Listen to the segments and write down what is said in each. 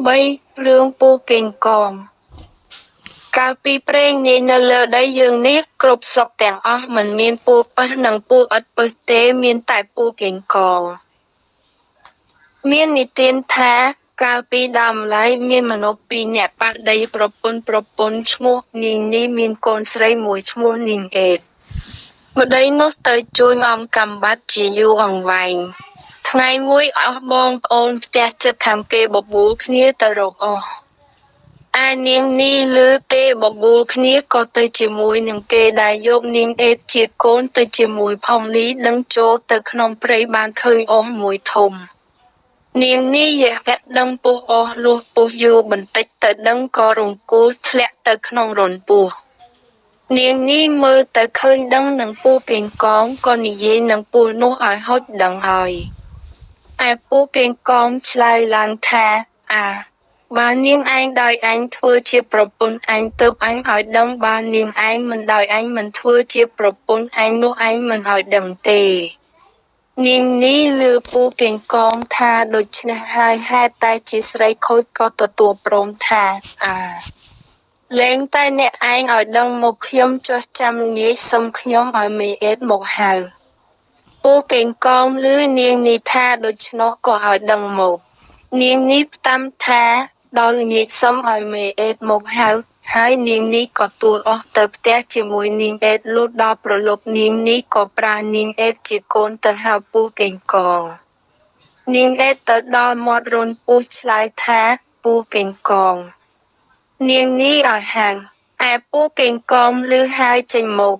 3រឿងពស់កេងកងកាលពីព្រេងនាយនៅលើដីយើងនេះគ្រប់ស្រុកទាំងអស់មិនមានពស់ពិសនិងពស់ឥតពិសទេមានតែពស់កេងកងមាននិទានថាកាលពីដើមម្ល៉េះមានមនុស្សពីរនាក់ប៉ះដីប្រពន្ធឈ្មោះនាងនេះមានកូនស្រីមួយឈ្មោះនាងអេតម្ដីនោះទៅជួយអំកំបាត់ជាយូរអង្វែងថ្ងៃមួយអស់បងប្អូនផ្ទះជិតខាងគេបបួលគ្នាទៅរកអស់ឯនាងនេះឮទេបបួលគ្នាក៏ទៅជាមួយនឹងគេដែលយកនាងអេតជាកូនទៅជាមួយផងលីដឹងចូលទៅក្នុងព្រៃបានឃើញអស់មួយធំនាងនេះយះវៈដឹងពស់អស់លួសពស់យូរបន្តិចទៅដឹងក៏រង្គោលធ្លាក់ទៅក្នុងរន្ធពស់នាងនេះមើលទៅឃើញដឹងនឹងពស់កេងកងក៏និយាយនឹងពស់នោះឲ្យហុចដឹងហើយឯពស់កេងកងឆ្លើយឡើងថាបើនាងឯងដោយអញធ្វើជាប្រពន្ធអញទើបអញឲ្យដឹងបើនាងឯងមិនដោយអញមិនធ្វើជាប្រពន្ធអញនោះអញមិនឲ្យដឹងទេនាងនេះឮពស់កេងកងថាដូច្នេះហើយហេតុតែជាស្រីខូចក៏ទទួលព្រមថាលែងតែអ្នកឯងឲ្យដឹងមកខ្ញុំចុះចាំងាយសុំខ្ញុំឲ្យមេអេតមកហៅពស់កេងកងឮនាងនេះថាដូច្នោះក៏ឲ្យដឹងមកនាងនេះផ្តាំថាដល់ល្ងាចសុំឲ្យមេអេតមកហៅហើយនាងនេះក៏ទូលអស់ទៅផ្ទះជាមួយនាងអេតលុះដល់ប្រលប់នាងនេះក៏ប្រើនាងអេតជាកូនទៅហៅពស់កេងកងនាងអេតទៅដល់មាត់រន្ធពស់ឆ្លើយថាពស់កេងកងនាងនេះឲ្យហៅឯពស់កេងកងឮហើយចេញមក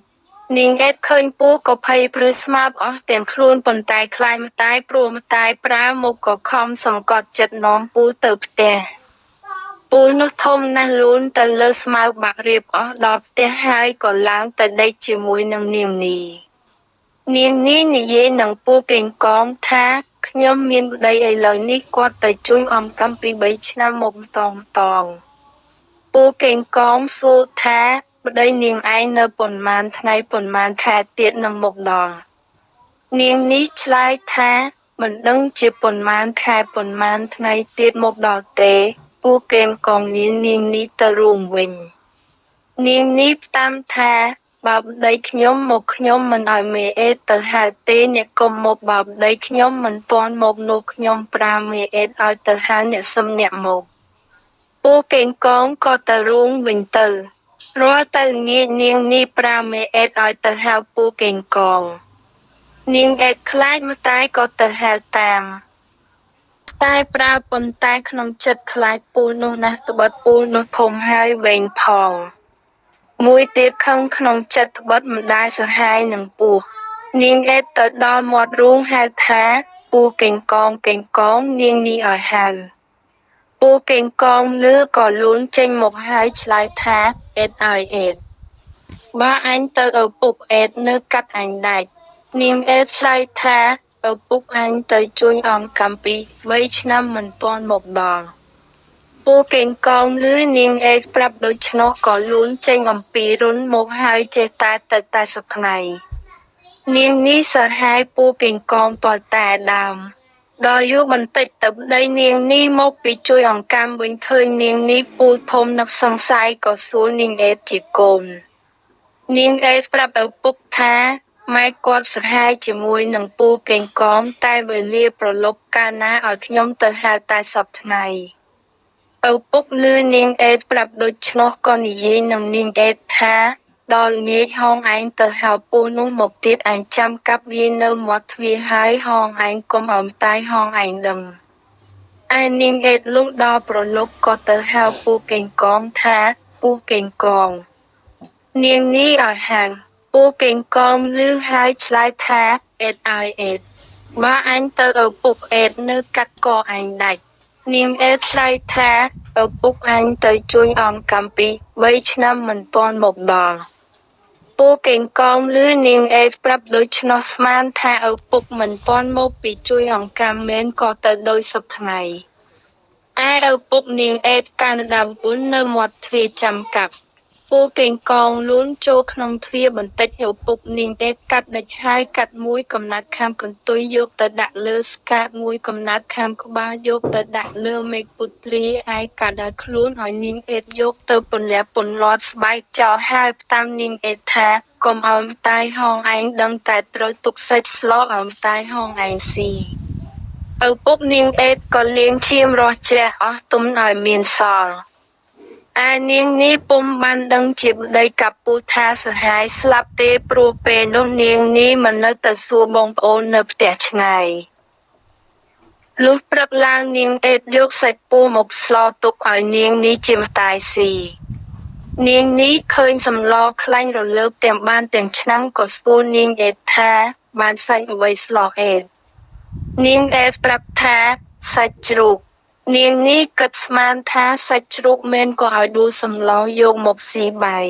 នាងអេតឃើញពស់ក៏ភ័យព្រឺស្មាប់អស់ទាំងខ្លួនប៉ុន្តែខ្លាចម្តាយព្រោះម្តាយប្រើមកក៏ខំសង្កត់ចិត្តនាំពស់ទៅផ្ទះពស់នោះធំណាស់លូនទៅលើស្មៅបាក់រៀបអស់ដល់ផ្ទះហើយក៏ឡើងទៅដេកជាមួយនឹងនាងនេះនាងនេះនិយាយនឹងពស់កេងកងថាខ្ញុំមានប្តីឥឡូវនេះគាត់ទៅជួយអំកំពី3ឆ្នាំមកម្តងពស់កេងកងសួរថាប្តីនាងឯងនៅប៉ុន្មានថ្ងៃប៉ុន្មានខែទៀតនឹងមកដល់នាងនេះឆ្លើយថាមិនដឹងជាប៉ុន្មានខែប៉ុន្មានថ្ងៃទៀតមកដល់ទេពស់កេងកងនាងនេះទៅរួមវិញនាងនេះផ្តាំថាបើប្តីខ្ញុំមកខ្ញុំមិនឲ្យមេអេតទៅហៅទេអ្នកកុំមកបើប្តីខ្ញុំមិនទាន់មកនោះខ្ញុំប្រើមេអេតឲ្យទៅហៅអ្នកសឹមអ្នកមកពស់កេងកងក៏ទៅរួមវិញទៅរាល់ទៅល្ងាចនាងនេះប្រើមេអេតឲ្យទៅហៅពស់កេងកងនាងអេតខ្លាចម្តាយក៏ទៅហៅតាមតែប្រើប៉ុន្តែក្នុងចិត្តខ្លាចពស់នោះណាស់ត្បិតពស់នោះធំហើយវែងផងមួយទៀតខឹងក្នុងចិត្តត្បិតម្ដាយសហាយនឹងពស់នាងអេតទៅដល់មាត់រូងហៅថាពស់កេងកងនាងនេះឲ្យហៅពស់កេងកងឮក៏លូនចេញមកហើយឆ្លើយថាអេតឲ្យអេតបើអញទៅឪពុកអេតនៅកាត់អញដាច់នាងអេតឆ្លើយថាឪពុកអញទៅជួយអំកំពី3ឆ្នាំមិនទាន់មកដល់ពស់កេងកងឮនាងអេតប្រាប់ដូច្នោះក៏លូនចេញអំពីរន្ធមកហើយចេះតែទៅតែសប្ថ្ងៃនាងនេះសហាយពស់កេងកងទាល់តែដើមដល់យូរបន្តិចទៅប្តីនាងនេះមកពីជួយអង្កាមវិញឃើញនាងនេះពស់ធំនឹកសង្ស័យក៏សួរនាងអេតជាកូននាងអេតប្រាប់ឪពុកថាម៉ែគាត់សហាយជាមួយនឹងពស់កេងកងតែវេលាប្រលប់កាលណាឲ្យខ្ញុំទៅហៅតែសប្ថ្ងៃឪពុកឮនាងអេតប្រាប់ដូច្នោះក៏និយាយនឹងនាងអេតថាដល់ល្ងាចហងឯងទៅហៅពស់នោះមកទៀតអញចាំកាប់វានៅមាត់ទ្វារហើយហងឯងកុំឲ្យម្តាយហងឯងដឹងឯនាងអេតលុះដល់ប្រលប់ក៏ទៅហៅពស់កេងកងថាពស់កេងកងនាងនេះឲ្យហៅពស់កេងកងឮហើយឆ្លើយថាអេតឲ្យអេតបើអញទៅឪពុកអេតនៅកាត់កអញដាច់នាងអេតឆ្លើយថាឪពុកអញទៅជួយអំកំពី3ឆ្នាំមិនទាន់មកដល់ពស់កេងកងឮនាងអេតប្រាប់ដូច្នោះស្មានថាឪពុកមិនទាន់មកពីជួយអង្កាមមែនក៏ទៅដោយសប្ថ្ងៃឯឪពុកនាងអេតកាលដើមពុននៅមាត់ទ្វារចាំកាប់ ពូកេងកងលូនចូលក្នុងទ្វារបន្តិចឪពុកនាងទេកាត់ដាច់ហើយកាត់មួយកំណាត់ខាងកន្ទុយយកទៅដាក់លើស្កាតមួយកំណាត់ខាងក្បាលយកទៅដាក់លើមេឃពុទ្រាឯកាត់ដល់ខ្លួនឲ្យនាងអេតយកទៅពន្លះពន្លាត់ស្បែកចោលហើយផ្តាមនាងអេតថាកុំឲ្យម្ដាយហងឯងដឹងតែត្រូវទុកសាច់ស្លឲ្យម្ដាយហងឯងស៊ីឪពុកនាងអេតក៏លាងឈាមរស់ជ្រះអស់ទុំឲ្យមានសល់ឯនាងនេះពុំបានដឹងជាប្តីកពូថាសហាយស្លាប់ទេព្រោះពេលនោះនាងនេះមិននៅតែសួរបងប្អូននៅផ្ទះឆ្ងាយលុះព្រឹកឡើងនាងអេតយកសាច់ពស់មកស្លទុកឲ្យនាងនេះជាម្ដាយស៊ីនាងនេះឃើញសម្លខ្លាញ់រលើបទាំងបានទាំងឆ្នាំងក៏សួរនាងអេតថាបានសាច់អ្វីស្លអេតនាងអេតប្រាប់ថាសាច់ជ្រូកនាងនេះគិតស្មានថាសាច់ជ្រូកមែនក៏ឲ្យដួសសម្លយកមកស៊ីបាយ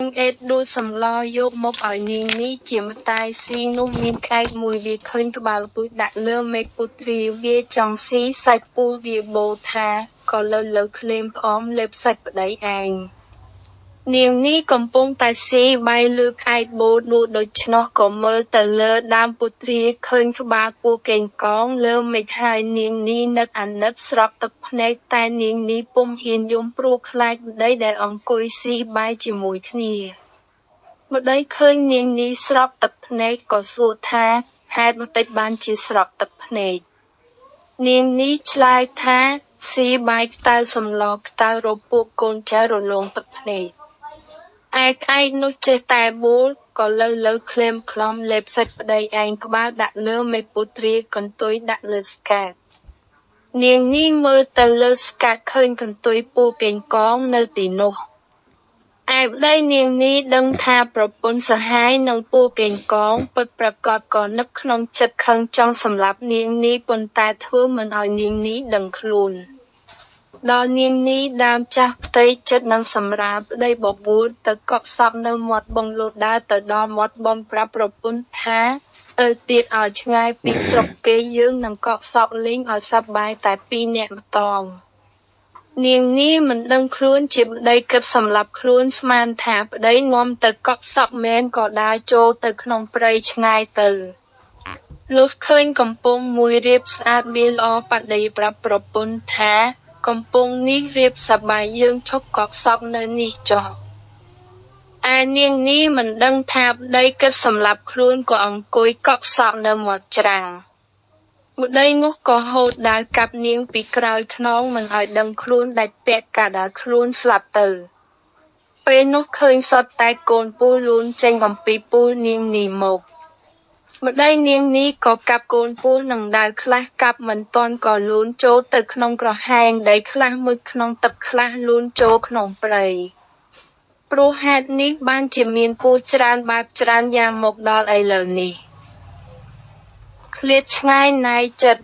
នាងអេតដួសសម្លយកមកឲ្យនាងនេះជាម្ដាយស៊ីនោះមានក្អែកមួយវាឃើញក្បាលពូជដាក់លើមេឃពុទ្រាវាចង់ស៊ីសាច់ពស់វាបោថាក៏លើក្លេមក្អមលេបសាច់ប្តីឯងនាងនេះកំពុងតែស៊ីបាយលើក្អែកបោដួដូច្នោះក៏មើលទៅលើដើមពុទ្រាឃើញក្បាលពស់កេងកងលើមេឃហើយនាងនេះនឹកអាណិតស្រក់ទឹកភ្នែកតែនាងនេះពុំហ៊ានយំព្រោះខ្លាចប្តីដែលអង្គុយស៊ីបាយជាមួយគ្នាម្ដីឃើញនាងនេះស្រក់ទឹកភ្នែកក៏សួរថាហេតុអ្វីបានជាស្រក់ទឹកភ្នែកនាងនេះឆ្លើយថាស៊ីបាយខ្តៅសម្លខ្តៅរពួកកូនចៅរលងទឹកភ្នែកឯក្អែកនោះចេះតែបួលក៏លើក្លេមខ្លំលេបសាច់ប្តីឯងក្បាលដាក់លើមេពុទ្រាកន្ទុយដាក់លើស្កាតនាងនេះមើលទៅលើស្កាតឃើញកន្ទុយពូកេងកងនៅទីនោះឯប្តីនាងនេះដឹងថាប្រពន្ធសហាយនឹងពូកេងកងពិតប្រាកដក៏នឹកក្នុងចិត្តខឹងចង់សម្លាប់នាងនេះប៉ុន្តែធ្វើមិនឲ្យនាងនេះដឹងខ្លួនដល់នាងនេះដើមចាស់ផ្ទៃចិត្តនឹងសម្រាលប្តីបបួលទៅកប់សពនៅមាត់បឹងលូដើរទៅដល់មាត់បឹងប្រាប់ប្រពន្ធថាទៅទៀតឲ្យឆ្ងាយពីស្រុកគេយើងនឹងកប់សពលេងឲ្យសប្បាយតែ2នាក់ម្តងនាងនេះមិនដឹងខ្លួនជាប្តីគិតសម្លាប់ខ្លួនស្មានថាប្តីនាំទៅកប់សពមែនក៏ដើរចូលទៅក្នុងព្រៃឆ្ងាយទៅលុះឃើញកំពង់មួយរៀបស្អាតវាល្អបដិប្រាប់ប្រពន្ធថាកំពង់នេះរៀបសប្បាយយើងឈប់កប់សពនៅនេះចុះឯនាងនេះមិនដឹងថាប្តីគិតសម្លាប់ខ្លួនក៏អង្គុយកប់សពនៅមាត់ច្រាំងម្ដីនោះក៏ហូតដាវកាប់នាងពីក្រោយខ្នងមិនឲ្យដឹងខ្លួនដាច់ពាក់កាលដល់ខ្លួនស្លាប់ទៅពេលនោះឃើញសត្វតែកូនពស់លូនចេញអំពីពស់នាងនេះមកម្ដីនាងនេះក៏កាប់កូនពស់នឹងដាវខ្លះកាប់មិនទាន់ក៏លូនចូលទៅក្នុងក្រហែងដីខ្លះមុជក្នុងទឹកខ្លះលូនចូលក្នុងព្រៃព្រោះហេតុនេះបានជាមានពស់ច្រើនបែបច្រើនយ៉ាងមកដល់ឥឡូវនេះឃ្លាតឆ្ងាយណាយចិត្ត